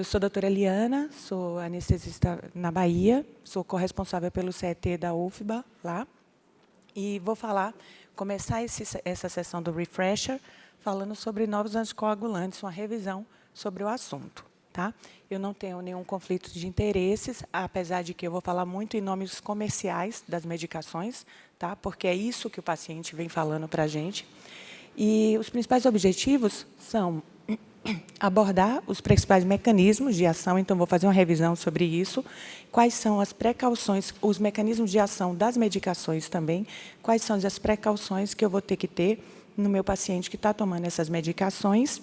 Eu sou a doutora Eliana, sou anestesista na Bahia, sou corresponsável pelo CET da UFBA, lá, e vou começar essa sessão do Refresher, falando sobre novos anticoagulantes, uma revisão sobre o assunto. Tá? Eu não tenho nenhum conflito de interesses, apesar de que eu vou falar muito em nomes comerciais das medicações, tá? Porque é isso que o paciente vem falando para a gente. E os principais objetivos são abordar os principais mecanismos de ação, então vou fazer uma revisão sobre isso, quais são as precauções, os mecanismos de ação das medicações também, quais são as precauções que eu vou ter que ter no meu paciente que está tomando essas medicações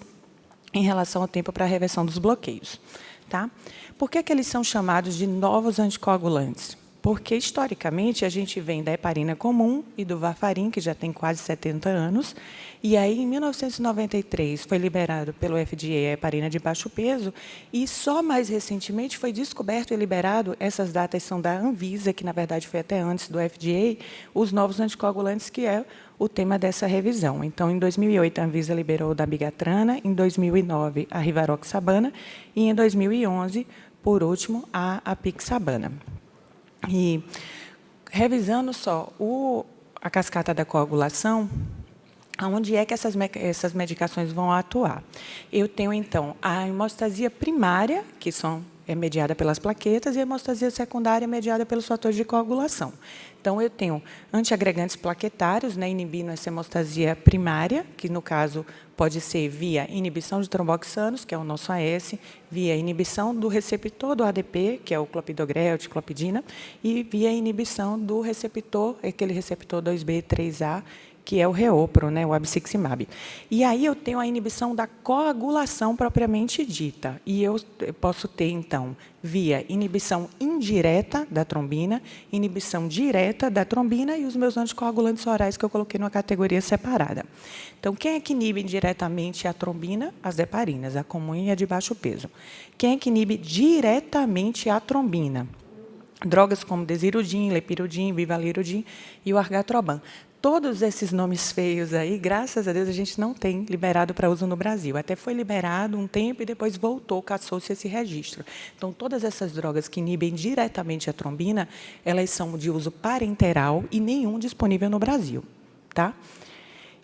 em relação ao tempo para a reversão dos bloqueios. Tá? Por que eles são chamados de novos anticoagulantes? Porque, historicamente, a gente vem da heparina comum e do varfarin, que já tem quase 70 anos, e aí, em 1993, foi liberado pelo FDA a heparina de baixo peso, e só mais recentemente foi descoberto e liberado, essas datas são da Anvisa, que, na verdade, foi até antes do FDA, os novos anticoagulantes, que é o tema dessa revisão. Então, em 2008, a Anvisa liberou o dabigatrana, em 2009, a rivaroxabana, e, em 2011, por último, a apixabana. E, revisando só a cascata da coagulação, aonde é que essas medicações vão atuar? Eu tenho, então, a hemostasia primária, que é mediada pelas plaquetas, e a hemostasia secundária, mediada pelos fatores de coagulação. Então, eu tenho antiagregantes plaquetários, né, inibindo essa hemostasia primária, que, no caso, pode ser via inibição de tromboxanos, que é o nosso AS, via inibição do receptor do ADP, que é o clopidogrel, ticlopidina, e via inibição do receptor, aquele receptor 2B, 3A, que é o Reopro, né, o abciximab. E aí eu tenho a inibição da coagulação propriamente dita. E eu posso ter, então, via inibição indireta da trombina, inibição direta da trombina e os meus anticoagulantes orais que eu coloquei numa categoria separada. Então, quem é que inibe diretamente a trombina? As heparinas, a comum e a de baixo peso. Quem é que inibe diretamente a trombina? Drogas como desirudin, lepirudin, vivalirudin e o argatroban. Todos esses nomes feios aí, graças a Deus, a gente não tem liberado para uso no Brasil. Até foi liberado um tempo e depois voltou, caçou-se esse registro. Então, todas essas drogas que inibem diretamente a trombina, elas são de uso parenteral e nenhum disponível no Brasil. Tá?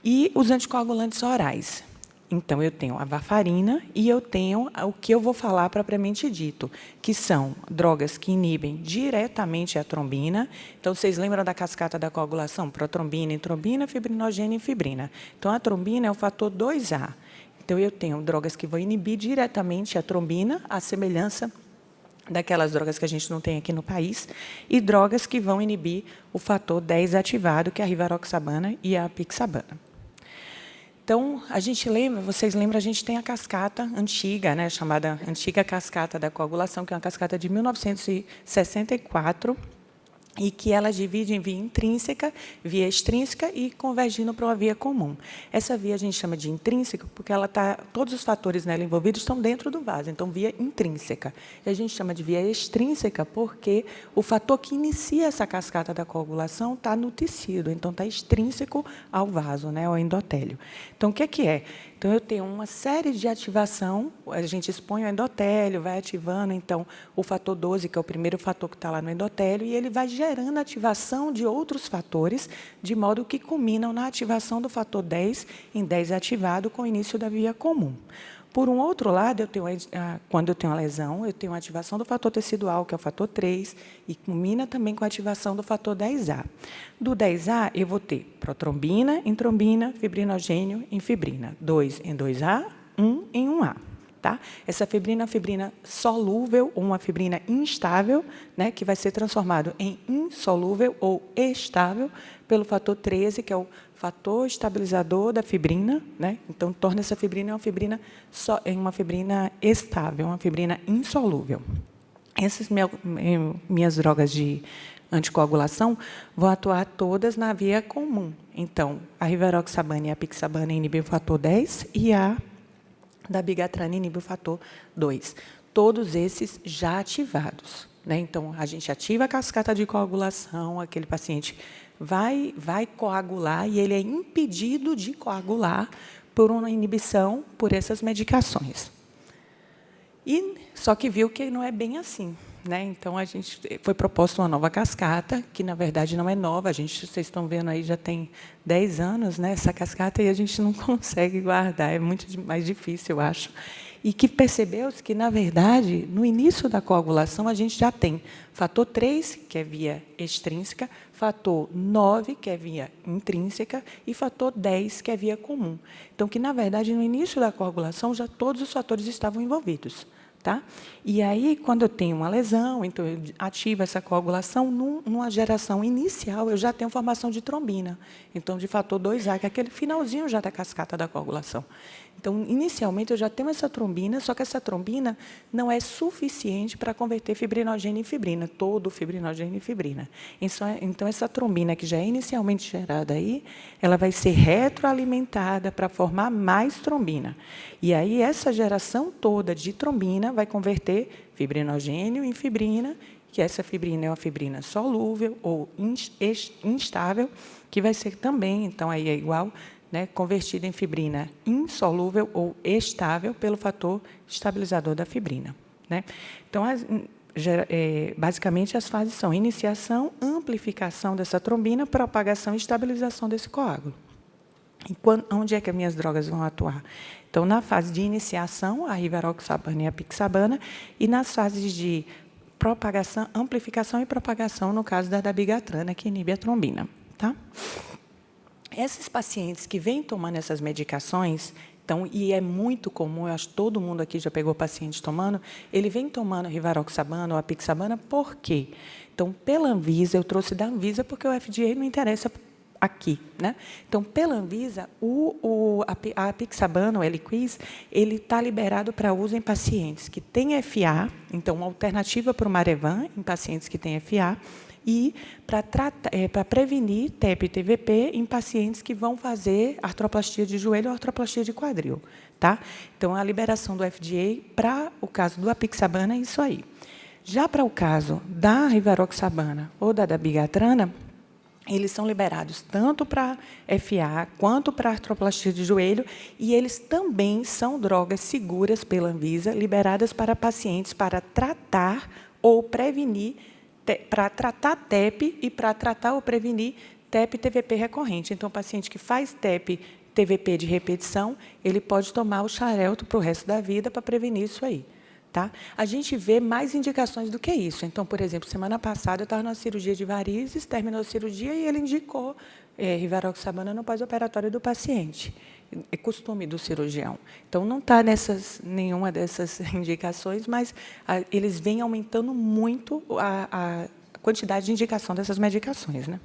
E os anticoagulantes orais. Então, eu tenho a varfarina e eu tenho o que eu vou falar propriamente dito, que são drogas que inibem diretamente a trombina. Então, vocês lembram da cascata da coagulação? Protrombina, intrombina, fibrinogênio e fibrina. Então, a trombina é o fator 2A. Então, eu tenho drogas que vão inibir diretamente a trombina, a semelhança daquelas drogas que a gente não tem aqui no país, e drogas que vão inibir o fator 10 ativado, que é a rivaroxabana e a apixabana. Então, vocês lembram, a gente tem a cascata antiga, né, chamada antiga cascata da coagulação, que é uma cascata de 1964, e que ela divide em via intrínseca, via extrínseca e convergindo para uma via comum. Essa via a gente chama de intrínseca porque todos os fatores nela envolvidos estão dentro do vaso, então via intrínseca. E a gente chama de via extrínseca porque o fator que inicia essa cascata da coagulação está no tecido, então está extrínseco ao vaso, né, ao endotélio. Então, o que é? Então, eu tenho uma série de ativação, a gente expõe o endotélio, vai ativando, então, o fator 12, que é o primeiro fator que está lá no endotélio, e ele vai gerando ativação de outros fatores, de modo que culminam na ativação do fator 10, em 10 ativado, com o início da via comum. Por um outro lado, quando eu tenho a lesão, eu tenho a ativação do fator tecidual, que é o fator 3, e culmina também com a ativação do fator 10A. Do 10A, eu vou ter protrombina, intrombina, fibrinogênio e fibrina. 2 em 2A, 1 em 1A. Tá? Essa fibrina é uma fibrina solúvel ou uma fibrina instável, né, que vai ser transformado em insolúvel ou estável pelo fator 13, que é o fator estabilizador da fibrina, né? Então, torna essa fibrina uma fibrina estável, uma fibrina insolúvel. Essas minhas drogas de anticoagulação vão atuar todas na via comum. Então, a rivaroxabana e a apixabana inibem o fator 10 e a dabigatrana inibe o fator 2. Todos esses já ativados, né? Então, a gente ativa a cascata de coagulação, aquele paciente vai coagular e ele é impedido de coagular por uma inibição por essas medicações. Só que viu que não é bem assim, né? Então, a gente foi proposta uma nova cascata, que, na verdade, não é nova. Vocês estão vendo aí, já tem 10 anos, né, essa cascata, e a gente não consegue guardar. É muito mais difícil, eu acho. E que percebeu-se que, na verdade, no início da coagulação, a gente já tem fator 3, que é via extrínseca, fator 9, que é via intrínseca, e fator 10, que é via comum. Então, que, na verdade, no início da coagulação, já todos os fatores estavam envolvidos. Tá? E aí, quando eu tenho uma lesão, então eu ativo essa coagulação, numa geração inicial, eu já tenho formação de trombina. Então, de fator 2A, que é aquele finalzinho já da cascata da coagulação. Então, inicialmente, eu já tenho essa trombina, só que essa trombina não é suficiente para converter fibrinogênio em fibrina, todo fibrinogênio em fibrina. Então, essa trombina que já é inicialmente gerada aí, ela vai ser retroalimentada para formar mais trombina. E aí, essa geração toda de trombina vai converter fibrinogênio em fibrina, que essa fibrina é uma fibrina solúvel ou instável, que vai ser também, então, aí é igual, né, convertida em fibrina insolúvel ou estável pelo fator estabilizador da fibrina. Né? Então, basicamente, as fases são iniciação, amplificação dessa trombina, propagação e estabilização desse coágulo. E onde é que as minhas drogas vão atuar? Então, na fase de iniciação, a rivaroxabana e a apixabana, e nas fases de propagação, amplificação e propagação, no caso da dabigatrana, que inibe a trombina. Tá? Esses pacientes que vêm tomando essas medicações, então, e é muito comum, eu acho que todo mundo aqui já pegou paciente tomando, ele vem tomando rivaroxabana ou apixabana, por quê? Então, pela Anvisa, eu trouxe da Anvisa porque o FDA não interessa aqui. Né? Então, pela Anvisa, a apixabana, o Eliquis, ele está liberado para uso em pacientes que têm FA, então, uma alternativa para o Marevan, em pacientes que têm FA, e para prevenir TEP e TVP em pacientes que vão fazer artroplastia de joelho ou artroplastia de quadril. Tá? Então, a liberação do FDA para o caso do apixabana é isso aí. Já para o caso da rivaroxabana ou da dabigatrana, eles são liberados tanto para FA quanto para artroplastia de joelho, e eles também são drogas seguras pela Anvisa, liberadas para pacientes para tratar ou prevenir, para tratar TEP e para tratar ou prevenir TEP e TVP recorrente. Então, o paciente que faz TEP, TVP de repetição, ele pode tomar o xarelto para o resto da vida para prevenir isso aí. Tá? A gente vê mais indicações do que isso. Então, por exemplo, semana passada eu estava numa cirurgia de varizes, terminou a cirurgia e ele indicou rivaroxabana no pós-operatório do paciente. É costume do cirurgião. Então, não está nenhuma dessas indicações, mas eles vêm aumentando muito a quantidade de indicação dessas medicações. Né?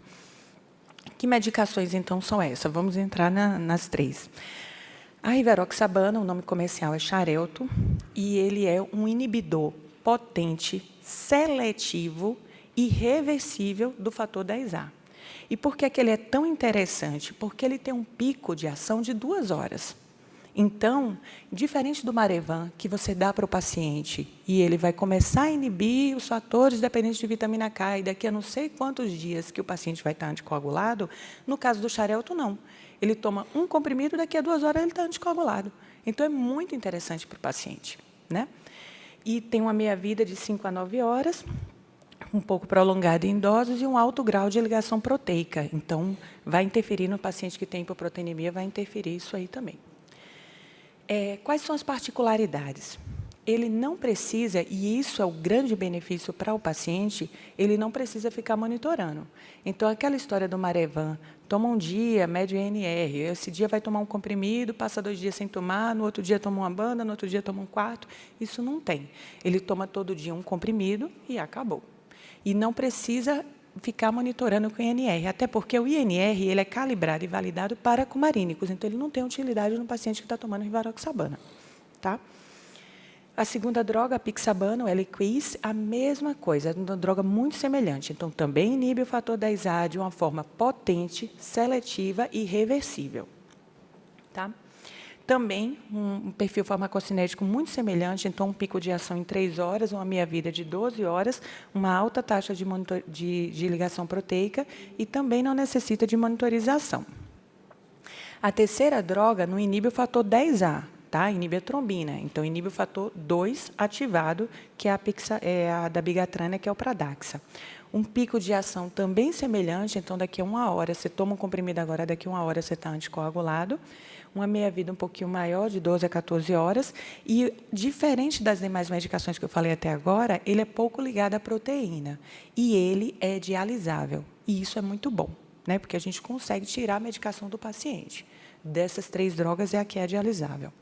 Que medicações, então, são essas? Vamos entrar nas 3. A rivaroxabana, o nome comercial é xarelto, e ele é um inibidor potente, seletivo e reversível do fator 10A. E por que ele é tão interessante? Porque ele tem um pico de ação de 2 horas. Então, diferente do Marevan, que você dá para o paciente e ele vai começar a inibir os fatores dependentes de vitamina K, e daqui a não sei quantos dias que o paciente vai estar anticoagulado, no caso do xarelto, não. Ele toma um comprimido, daqui a 2 horas ele está anticoagulado. Então, é muito interessante para o paciente. Né? E tem uma meia-vida de 5 a 9 horas, um pouco prolongada em idosos e um alto grau de ligação proteica. Então, vai interferir no paciente que tem hipoproteinemia, vai interferir isso aí também. Quais são as particularidades? Ele não precisa, e isso é o grande benefício para o paciente, ele não precisa ficar monitorando. Então, aquela história do Marevan, toma um dia, mede o INR, esse dia vai tomar um comprimido, passa 2 dias sem tomar, no outro dia toma uma banda, no outro dia toma um quarto, isso não tem. Ele toma todo dia um comprimido e acabou. E não precisa ficar monitorando com o INR, até porque o INR ele é calibrado e validado para cumarínicos, então ele não tem utilidade no paciente que está tomando rivaroxabana. Tá? A segunda droga, a apixabana, o Eliquis, a mesma coisa, é uma droga muito semelhante. Então, também inibe o fator 10A de uma forma potente, seletiva e reversível. Tá? Também um perfil farmacocinético muito semelhante, então um pico de ação em 3 horas, uma meia-vida de 12 horas, uma alta taxa de ligação proteica e também não necessita de monitorização. A terceira droga não inibe o fator 10A, tá? Inibe a trombina. Então, inibe o fator 2 ativado, que é a dabigatran, que é o Pradaxa. Um pico de ação também semelhante, então, daqui a 1 hora, você toma um comprimido agora, daqui a 1 hora você está anticoagulado. Uma meia-vida um pouquinho maior, de 12 a 14 horas. E, diferente das demais medicações que eu falei até agora, ele é pouco ligado à proteína. E ele é dialisável. E isso é muito bom, né? Porque a gente consegue tirar a medicação do paciente. Dessas 3 drogas, é a que é dialisável.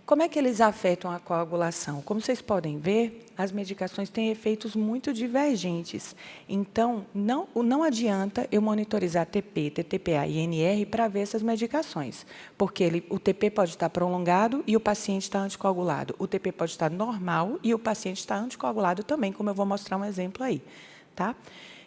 Como é que eles afetam a coagulação? Como vocês podem ver, as medicações têm efeitos muito divergentes. Então, não adianta eu monitorizar TP, TTPA e NR para ver essas medicações, porque o TP pode estar prolongado e o paciente está anticoagulado. O TP pode estar normal e o paciente está anticoagulado também, como eu vou mostrar um exemplo aí, tá?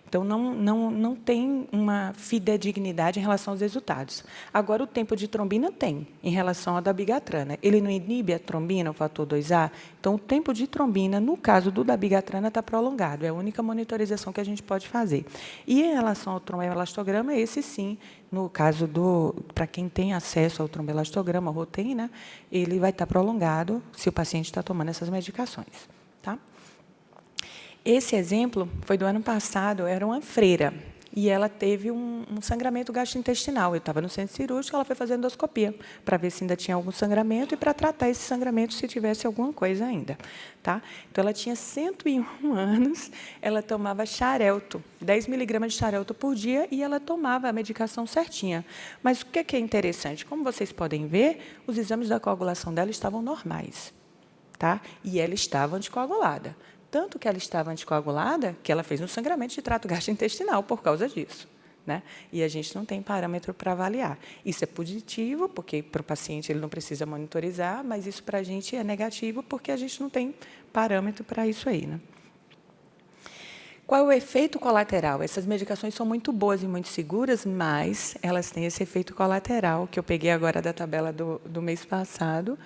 Então, não tem uma fidedignidade em relação aos resultados. Agora, o tempo de trombina tem, em relação ao dabigatrana. Ele não inibe a trombina, o fator 2A? Então, o tempo de trombina, no caso do dabigatrana, está prolongado. É a única monitorização que a gente pode fazer. E, em relação ao tromboelastograma, esse sim, no caso para quem tem acesso ao tromboelastograma, ao Rotem, né, ele vai estar prolongado se o paciente está tomando essas medicações. Tá? Esse exemplo foi do ano passado, era uma freira, e ela teve um sangramento gastrointestinal. Eu estava no centro cirúrgico, ela foi fazer endoscopia, para ver se ainda tinha algum sangramento e para tratar esse sangramento se tivesse alguma coisa ainda. Tá? Então, ela tinha 101 anos, ela tomava xarelto, 10 miligramas de xarelto por dia, e ela tomava a medicação certinha. Mas o que é interessante? Como vocês podem ver, os exames da coagulação dela estavam normais, tá? E ela estava anticoagulada. Tanto que ela estava anticoagulada, que ela fez um sangramento de trato gastrointestinal por causa disso, né? E a gente não tem parâmetro para avaliar. Isso é positivo, porque para o paciente ele não precisa monitorizar, mas isso para a gente é negativo, porque a gente não tem parâmetro para isso aí, né? Qual é o efeito colateral? Essas medicações são muito boas e muito seguras, mas elas têm esse efeito colateral, que eu peguei agora da tabela do mês passado,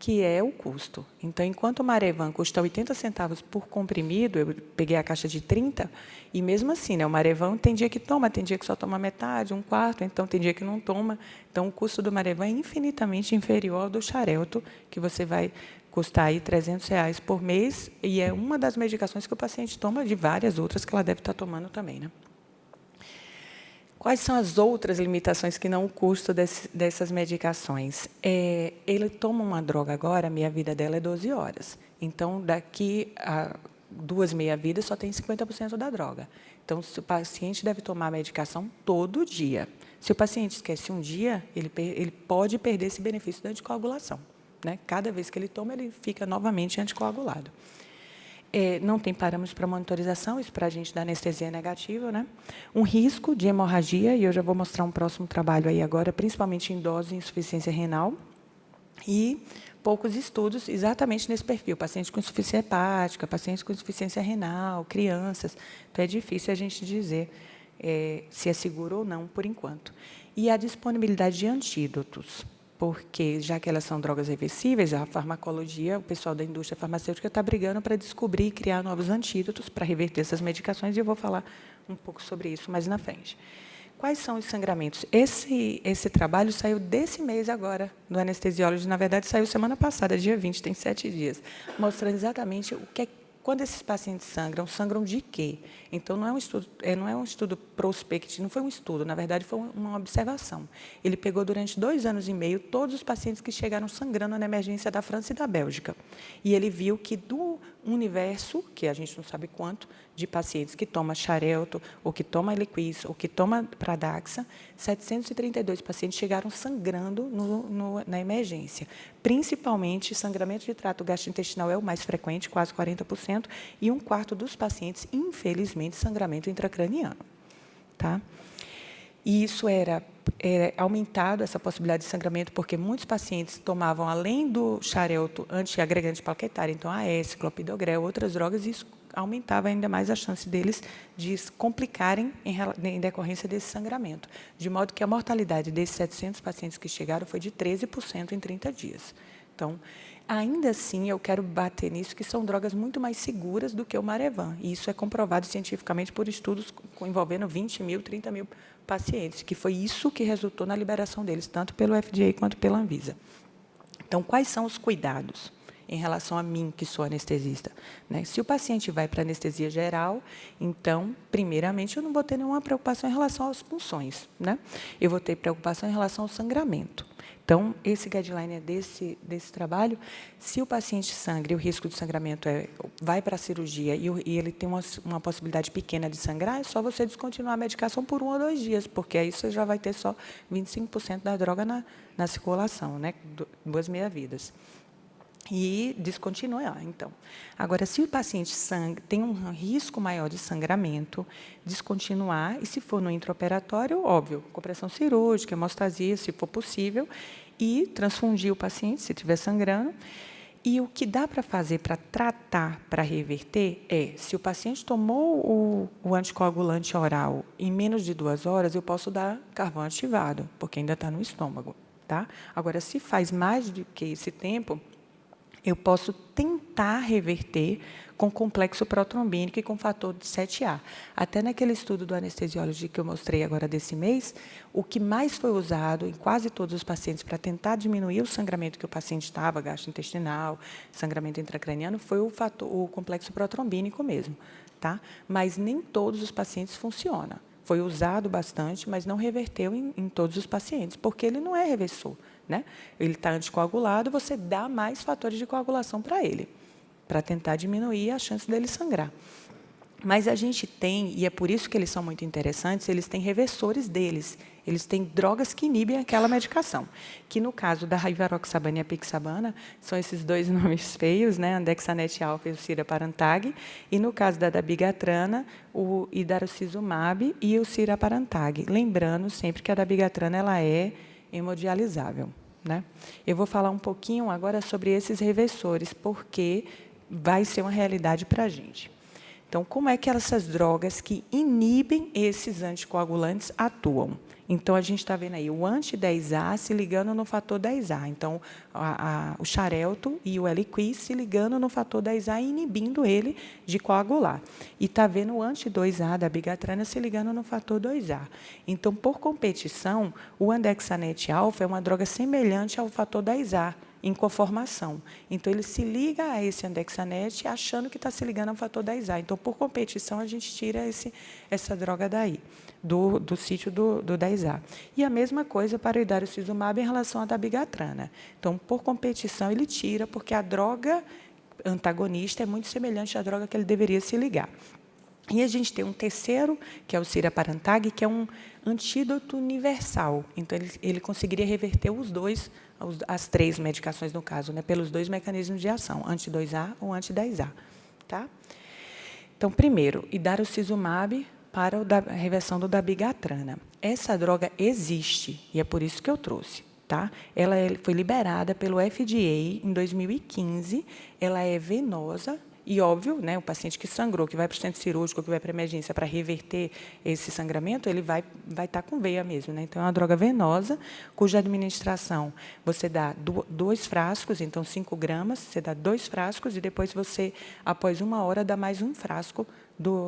que é o custo. Então, enquanto o Marevan custa 80 centavos por comprimido, eu peguei a caixa de 30, e mesmo assim, né, o Marevan tem dia que toma, tem dia que só toma metade, 1/4, então tem dia que não toma. Então, o custo do Marevan é infinitamente inferior ao do xarelto, que você vai custar aí R$300 por mês, e é uma das medicações que o paciente toma, de várias outras que ela deve estar tomando também, né? Quais são as outras limitações que não o custo dessas medicações? Ele toma uma droga agora, a meia-vida dela é 12 horas. Então, daqui a 2 meia-vidas, só tem 50% da droga. Então, o paciente deve tomar a medicação todo dia. Se o paciente esquece um dia, ele pode perder esse benefício da anticoagulação, né? Cada vez que ele toma, ele fica novamente anticoagulado. Não tem parâmetros para monitorização, isso para a gente da anestesia é negativo, né? Um risco de hemorragia, e eu já vou mostrar um próximo trabalho aí agora, principalmente em dose e insuficiência renal, e poucos estudos exatamente nesse perfil, pacientes com insuficiência hepática, pacientes com insuficiência renal, crianças, então é difícil a gente dizer se é seguro ou não, por enquanto. E a disponibilidade de antídotos, porque, já que elas são drogas reversíveis, a farmacologia, o pessoal da indústria farmacêutica está brigando para descobrir e criar novos antídotos para reverter essas medicações, e eu vou falar um pouco sobre isso mais na frente. Quais são os sangramentos? Esse trabalho saiu desse mês agora, do Anesthesiology, na verdade, saiu semana passada, dia 20, tem 7 dias, mostrando exatamente o que é. Quando esses pacientes sangram de quê? Então, não é um estudo prospectivo, não foi um estudo, na verdade, foi uma observação. Ele pegou, durante 2 anos e meio, todos os pacientes que chegaram sangrando na emergência da França e da Bélgica. E ele viu que, do universo, que a gente não sabe quanto, de pacientes que tomam xarelto, ou que tomam Eliquis, ou que tomam Pradaxa, 732 pacientes chegaram sangrando na emergência. Principalmente, sangramento de trato gastrointestinal é o mais frequente, quase 40%, e 1/4 dos pacientes, infelizmente, sangramento intracraniano. Tá? E isso era aumentado, essa possibilidade de sangramento, porque muitos pacientes tomavam, além do xarelto, antiagregante plaquetário, então AS, clopidogrel, outras drogas, e isso aumentava ainda mais a chance deles de se complicarem em decorrência desse sangramento. De modo que a mortalidade desses 700 pacientes que chegaram foi de 13% em 30 dias. Então, ainda assim, eu quero bater nisso, que são drogas muito mais seguras do que o Marevan. E isso é comprovado cientificamente por estudos envolvendo 20 mil, 30 mil pacientes, que foi isso que resultou na liberação deles, tanto pelo FDA quanto pela Anvisa. Então, quais são os cuidados em relação a mim, que sou anestesista? Né? Se o paciente vai para anestesia geral, então, primeiramente, eu não vou ter nenhuma preocupação em relação às punções. Né? Eu vou ter preocupação em relação ao sangramento. Então, esse guideline é desse trabalho. Se o paciente sangra e o risco de sangramento vai para a cirurgia e ele tem uma possibilidade pequena de sangrar, é só você descontinuar a medicação por 1 ou 2 dias, porque aí você já vai ter só 25% da droga na circulação, né? 2 meia-vidas. E descontinuar, então. Agora, se o paciente tem um risco maior de sangramento, descontinuar, e se for no intraoperatório, óbvio, compressão cirúrgica, hemostasia, se for possível, e transfundir o paciente, se estiver sangrando. E o que dá para fazer para tratar, para reverter, se o paciente tomou o anticoagulante oral em menos de 2 horas, eu posso dar carvão ativado, porque ainda está no estômago. Tá? Agora, se faz mais do que esse tempo, eu posso tentar reverter com complexo protrombínico e com fator de 7A. Até naquele estudo do anestesiólogo que eu mostrei agora desse mês, o que mais foi usado em quase todos os pacientes para tentar diminuir o sangramento que o paciente estava, gastrointestinal, sangramento intracraniano, foi o complexo protrombínico mesmo. Tá? Mas nem todos os pacientes funciona. Foi usado bastante, mas não reverteu em todos os pacientes, porque ele não é reversor. Né? Ele está anticoagulado, você dá mais fatores de coagulação para ele, para tentar diminuir a chance dele sangrar. Mas a gente tem, e é por isso que eles são muito interessantes, eles têm reversores deles, eles têm drogas que inibem aquela medicação, que no caso da rivaroxabana e a apixabana, são esses 2 nomes feios, né? Andexanet alfa e o ciraparantag, e no caso da dabigatrana, o idarucizumab e o ciraparantag. Lembrando sempre que a dabigatrana ela é hemodializável. Né? Eu vou falar um pouquinho agora sobre esses reversores, porque vai ser uma realidade para a gente. Então, como é que essas drogas que inibem esses anticoagulantes atuam? Então, a gente está vendo aí o anti-10A se ligando no fator 10A. Então, o xarelto e o Eliquis se ligando no fator 10A e inibindo ele de coagular. E está vendo o anti-2A da bigatrana se ligando no fator 2A. Então, por competição, o andexanet alfa é uma droga semelhante ao fator 10A, em conformação. Então, ele se liga a esse andexanet achando que está se ligando ao fator 10A. Então, por competição, a gente tira essa droga daí, do sítio do 10A. E a mesma coisa para o idarucizumab em relação à dabigatrana. Então, por competição, ele tira, porque a droga antagonista é muito semelhante à droga que ele deveria se ligar. E a gente tem um terceiro, que é o ciraparantag, que é um antídoto universal. Então, ele conseguiria reverter os dois, as 3 medicações, no caso, né, pelos 2 mecanismos de ação, anti-2A ou anti-10A. Tá? Então, primeiro, idarucizumab para a reversão do dabigatrana. Essa droga existe, e é por isso que eu trouxe. Tá? Ela foi liberada pelo FDA em 2015, ela é venosa, e, óbvio, né, o paciente que sangrou, que vai para o centro cirúrgico, que vai para a emergência para reverter esse sangramento, ele vai estar com veia mesmo. Né? Então, é uma droga venosa, cuja administração, você dá 2 frascos, então 5 gramas, você dá 2 frascos, e depois você, após 1 hora, dá mais 1 frasco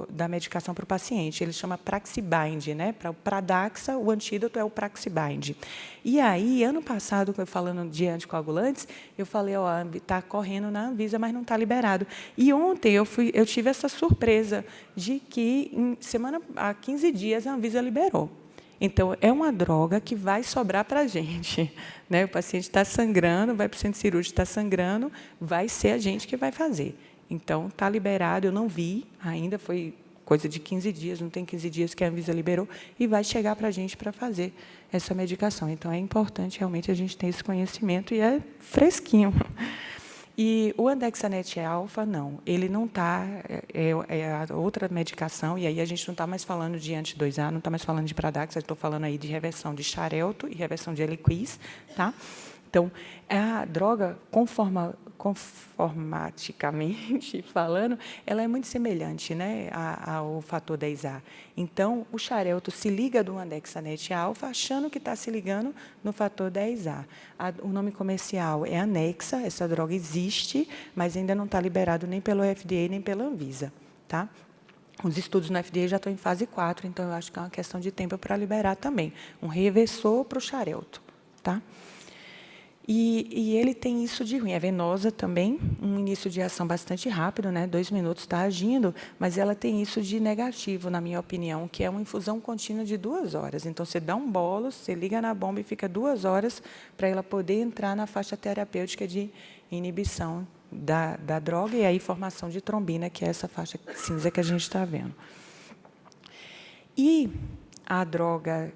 da medicação para o paciente. Ele chama Praxibind, né? Para o Pradaxa, o antídoto é o Praxibind. E aí, ano passado, falando de anticoagulantes, eu falei, está correndo na Anvisa, mas não está liberado. E ontem eu tive essa surpresa de que, há 15 dias, a Anvisa liberou. Então, é uma droga que vai sobrar para a gente. Né? O paciente está sangrando, vai para o centro cirúrgico, está sangrando, vai ser a gente que vai fazer. Então, está liberado, eu não vi ainda, foi coisa de 15 dias, não tem 15 dias que a Anvisa liberou, e vai chegar para a gente para fazer essa medicação. Então, é importante realmente a gente ter esse conhecimento, e é fresquinho. E o andexanet alfa, não, ele não está, é a outra medicação, e aí a gente não está mais falando de anti-2A, não está mais falando de Pradaxa, estou falando aí de reversão de xarelto e reversão de Eliquis, tá? Então, a droga, conformaticamente falando, ela é muito semelhante, né, ao fator 10A. Então, o xarelto se liga do andexanet alfa, achando que está se ligando no fator 10A. O nome comercial é Anexa, essa droga existe, mas ainda não está liberado nem pelo FDA, nem pela Anvisa. Tá? Os estudos no FDA já estão em fase 4, então eu acho que é uma questão de tempo para liberar também. Um reversor para o xarelto. Tá? E ele tem isso de ruim. É venosa também, um início de ação bastante rápido, né? 2 minutos está agindo, mas ela tem isso de negativo, na minha opinião, que é uma infusão contínua de 2 horas. Então, você dá um bolo, você liga na bomba e fica 2 horas para ela poder entrar na faixa terapêutica de inibição da droga e aí formação de trombina, que é essa faixa cinza que a gente está vendo. E a droga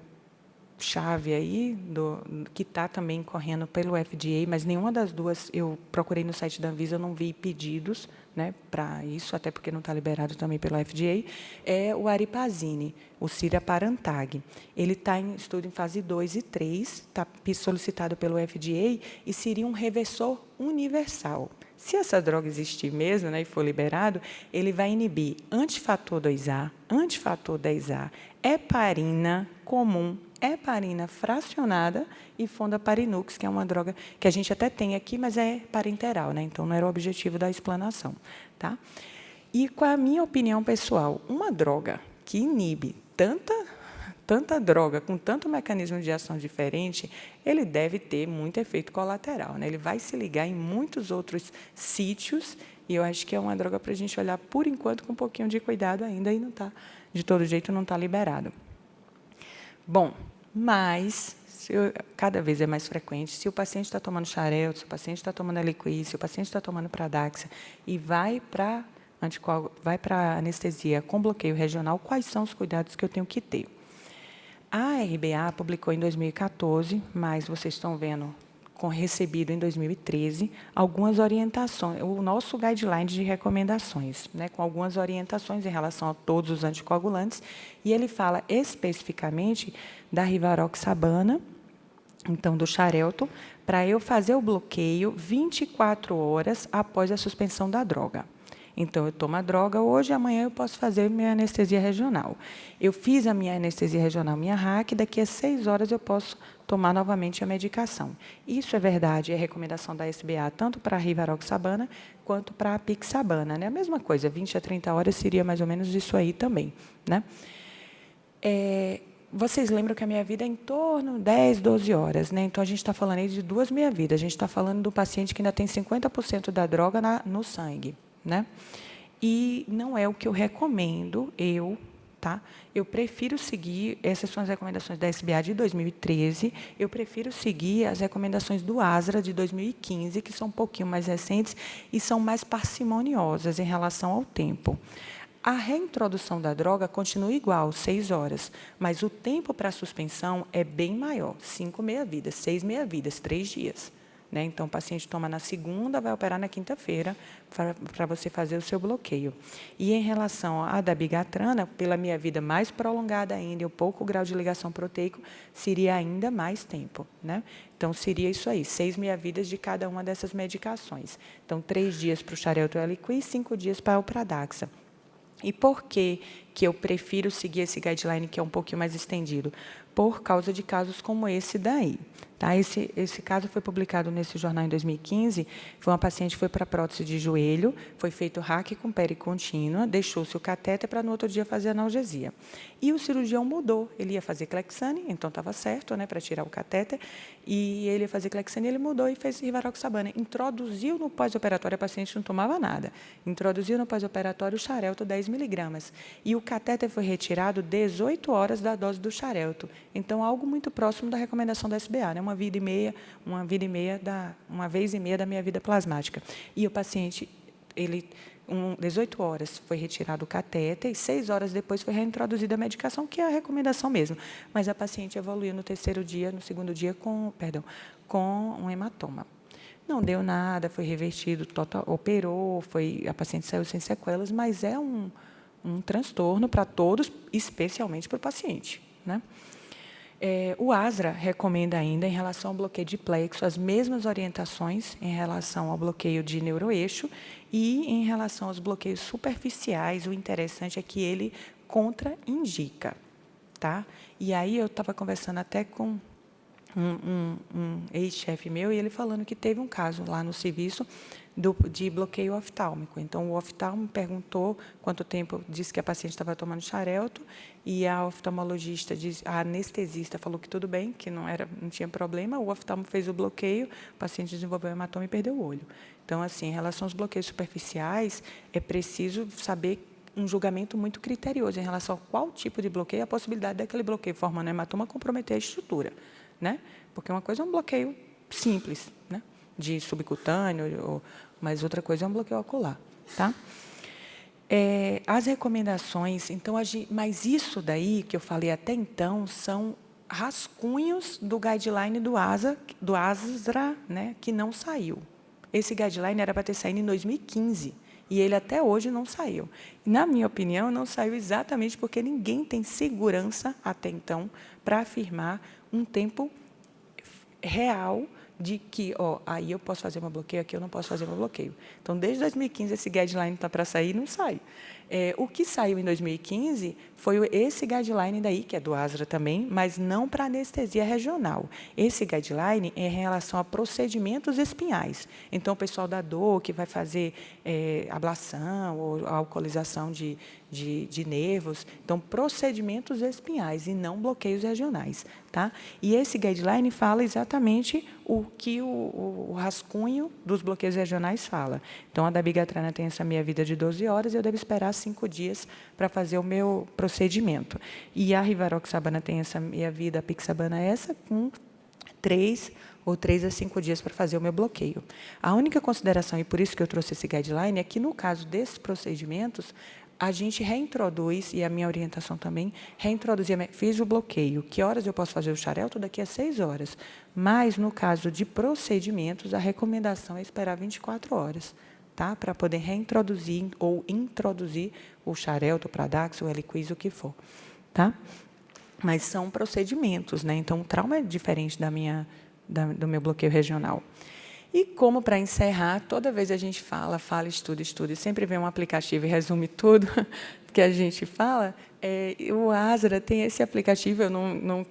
chave aí, que está também correndo pelo FDA, mas nenhuma das duas, eu procurei no site da Anvisa, eu não vi pedidos, né, para isso, até porque não está liberado também pelo FDA, é o Aripazine, o Ciraparantag. Ele está em estudo em fase 2 e 3, está solicitado pelo FDA e seria um reversor universal. Se essa droga existir mesmo, né, e for liberado, ele vai inibir antifator 2A, antifator 10A, heparina comum, heparina fracionada e fondaparinux, que é uma droga que a gente até tem aqui, mas é parenteral, né? Então, não era o objetivo da explanação. Tá? E, com a minha opinião pessoal, uma droga que inibe tanta droga, com tanto mecanismo de ação diferente, ele deve ter muito efeito colateral, né? Ele vai se ligar em muitos outros sítios, e eu acho que é uma droga para a gente olhar, por enquanto, com um pouquinho de cuidado ainda, e não tá, de todo jeito não está liberado. Bom, mas cada vez é mais frequente, se o paciente está tomando Xarelto, se o paciente está tomando Eliquis, se o paciente está tomando Pradaxa e vai para anestesia com bloqueio regional, quais são os cuidados que eu tenho que ter? A RBA publicou em 2014, mas vocês estão vendo, recebido em 2013, algumas orientações, o nosso guideline de recomendações, né, com algumas orientações em relação a todos os anticoagulantes, e ele fala especificamente da rivaroxabana, então do Xarelto, para eu fazer o bloqueio 24 horas após a suspensão da droga. Então, eu tomo a droga hoje, amanhã eu posso fazer minha anestesia regional. Eu fiz a minha anestesia regional, minha RAC, daqui a 6 horas eu posso tomar novamente a medicação. Isso é verdade, é recomendação da SBA, tanto para a rivaroxabana quanto para a apixabana. Né? A mesma coisa, 20 a 30 horas seria mais ou menos isso aí também. Né? Vocês lembram que a minha vida é em torno de 10, 12 horas. Né? Então, a gente está falando aí de 2 meia-vidas. A gente está falando do paciente que ainda tem 50% da droga no sangue. Né? E não é o que eu recomendo, tá? Eu prefiro seguir, essas são as recomendações da SBA de 2013, eu prefiro seguir as recomendações do ASRA de 2015, que são um pouquinho mais recentes e são mais parcimoniosas em relação ao tempo. A reintrodução da droga continua igual, 6 horas, mas o tempo para a suspensão é bem maior, 5 meia-vidas, 6 meia-vidas, 3 dias. Né? Então, o paciente toma na segunda, vai operar na quinta-feira, para você fazer o seu bloqueio. E, em relação à dabigatrana, pela minha vida mais prolongada ainda, e o pouco grau de ligação proteico, seria ainda mais tempo. Né? Então, seria isso aí, 6 meia-vidas de cada uma dessas medicações. Então, 3 dias para o Xarelto Eliquis, 5 dias para o Pradaxa. E por que eu prefiro seguir esse guideline, que é um pouquinho mais estendido? Por causa de casos como esse daí. Tá? Esse caso foi publicado nesse jornal em 2015, foi uma paciente que foi para prótese de joelho, foi feito RAC com pericontínua, deixou-se o catéter para no outro dia fazer analgesia. E o cirurgião mudou, ele ia fazer Clexane, então estava certo, né, para tirar o catéter, e ele ia fazer Clexane, ele mudou e fez rivaroxabana. Introduziu no pós-operatório, a paciente não tomava nada, introduziu no pós-operatório o Xarelto 10 miligramas, e o catéter foi retirado 18 horas da dose do Xarelto. Então, algo muito próximo da recomendação da SBA, né? uma vez e meia da minha vida plasmática. E o paciente, 18 horas foi retirado o catéter e 6 horas depois foi reintroduzida a medicação, que é a recomendação mesmo. Mas a paciente evoluiu no segundo dia com um hematoma. Não deu nada, foi revertido, operou, a paciente saiu sem sequelas, mas é um transtorno para todos, especialmente para o paciente. Né? O ASRA recomenda ainda, em relação ao bloqueio de plexo, as mesmas orientações em relação ao bloqueio de neuroeixo e em relação aos bloqueios superficiais. O interessante é que ele contraindica. Tá? E aí eu estava conversando até com um ex-chefe meu, e ele falando que teve um caso lá no serviço de bloqueio oftálmico. Então, o oftalmo perguntou quanto tempo, disse que a paciente estava tomando xarelto, e a oftalmologista, a anestesista falou que tudo bem, que não tinha problema, o oftalmo fez o bloqueio, o paciente desenvolveu hematoma e perdeu o olho. Então, assim, em relação aos bloqueios superficiais, é preciso saber um julgamento muito criterioso em relação a qual tipo de bloqueio, a possibilidade daquele bloqueio formando hematoma comprometer a estrutura, né? Porque uma coisa é um bloqueio simples, né, de subcutâneo, mas outra coisa é um bloqueio ocular, tá? As recomendações, então, mas isso daí que eu falei até então são rascunhos do guideline do ASRA, né, que não saiu. Esse guideline era para ter saído em 2015, e ele até hoje não saiu. Na minha opinião, não saiu exatamente porque ninguém tem segurança, até então, para afirmar um tempo real de que, aí eu posso fazer meu bloqueio, aqui eu não posso fazer meu bloqueio. Então, desde 2015, esse guideline está para sair, não sai. O que saiu em 2015 foi esse guideline daí, que é do ASRA também, mas não para anestesia regional. Esse guideline é em relação a procedimentos espinhais. Então, o pessoal da dor, que vai fazer ablação ou alcoolização de nervos, então, procedimentos espinhais e não bloqueios regionais. Tá? E esse guideline fala exatamente o que o rascunho dos bloqueios regionais fala. Então, a dabigatrana tem essa meia-vida de 12 horas, e eu devo esperar 5 dias para fazer o meu procedimento. E a rivaroxabana tem essa meia-vida, a pixabana essa, com 3 a 5 dias para fazer o meu bloqueio. A única consideração, e por isso que eu trouxe esse guideline, é que, no caso desses procedimentos, a gente reintroduz, e a minha orientação também, fiz o bloqueio. Que horas eu posso fazer o xarelto? Daqui a 6 horas. Mas, no caso de procedimentos, a recomendação é esperar 24 horas, tá? Para poder reintroduzir ou introduzir o xarelto, o Pradax, o Eliquis, o que for. Tá? Mas são procedimentos, né? Então, o trauma é diferente do meu bloqueio regional. E como, para encerrar, toda vez a gente fala, estuda, e sempre vem um aplicativo e resume tudo que a gente fala, o ASRA tem esse aplicativo, eu não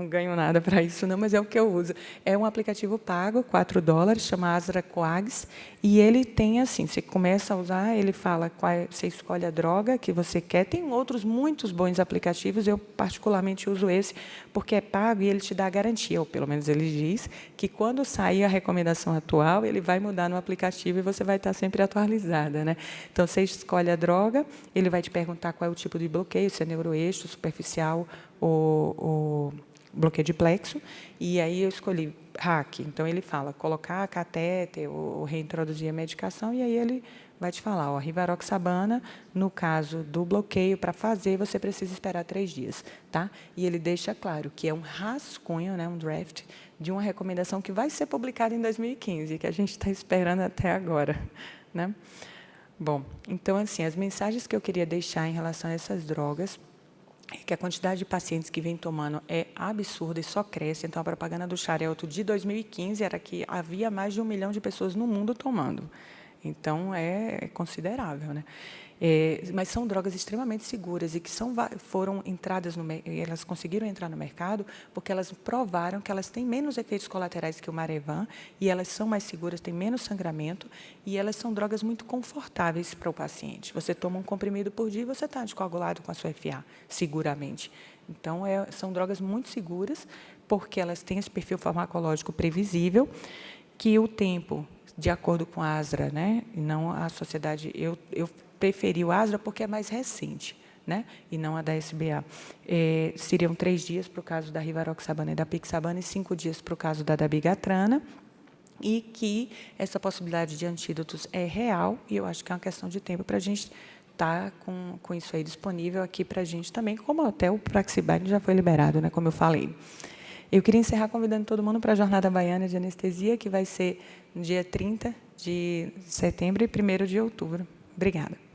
ganho nada para isso, não, mas é o que eu uso. É um aplicativo pago, $4, chama ASRA Coags, e ele tem assim, você começa a usar, ele fala, você escolhe a droga que você quer. Tem outros muitos bons aplicativos, eu particularmente uso esse, porque é pago e ele te dá a garantia, ou pelo menos ele diz, que quando sair a recomendação atual, ele vai mudar no aplicativo e você vai estar sempre atualizada, né? Então, você escolhe a droga, ele vai te perguntar qual é o tipo de bloqueio, se é neuroeixo, superficial ou bloqueio de plexo, e aí eu escolhi RAC. Então, ele fala, colocar catéter ou reintroduzir a medicação, e aí ele vai te falar, rivaroxabana, no caso do bloqueio, para fazer, você precisa esperar 3 dias. Tá? E ele deixa claro que é um rascunho, né, um draft, de uma recomendação que vai ser publicada em 2015, que a gente está esperando até agora. Né? Bom, então, assim, as mensagens que eu queria deixar em relação a essas drogas é que a quantidade de pacientes que vem tomando é absurda e só cresce. Então, a propaganda do xarelto de 2015 era que havia mais de 1 milhão de pessoas no mundo tomando. Então, é considerável, né? Mas são drogas extremamente seguras e que foram entradas elas conseguiram entrar no mercado porque elas provaram que elas têm menos efeitos colaterais que o Marevan, e elas são mais seguras, têm menos sangramento, e elas são drogas muito confortáveis para o paciente. Você toma um comprimido por dia e você está anticoagulado com a sua FA, seguramente. Então, são drogas muito seguras porque elas têm esse perfil farmacológico previsível, que o tempo, de acordo com a ASRA, né, e não a sociedade, eu preferi o ASRA porque é mais recente, né, e não a da SBA. Seriam 3 dias para o caso da rivaroxabana e da pixabana, e 5 dias para o caso da dabigatrana, e que essa possibilidade de antídotos é real, e eu acho que é uma questão de tempo para a gente estar com isso aí disponível aqui para a gente também, como até o Praxibine já foi liberado, né, como eu falei. Eu queria encerrar convidando todo mundo para a Jornada Baiana de Anestesia, que vai ser no dia 30 de setembro e 1º de outubro. Obrigada.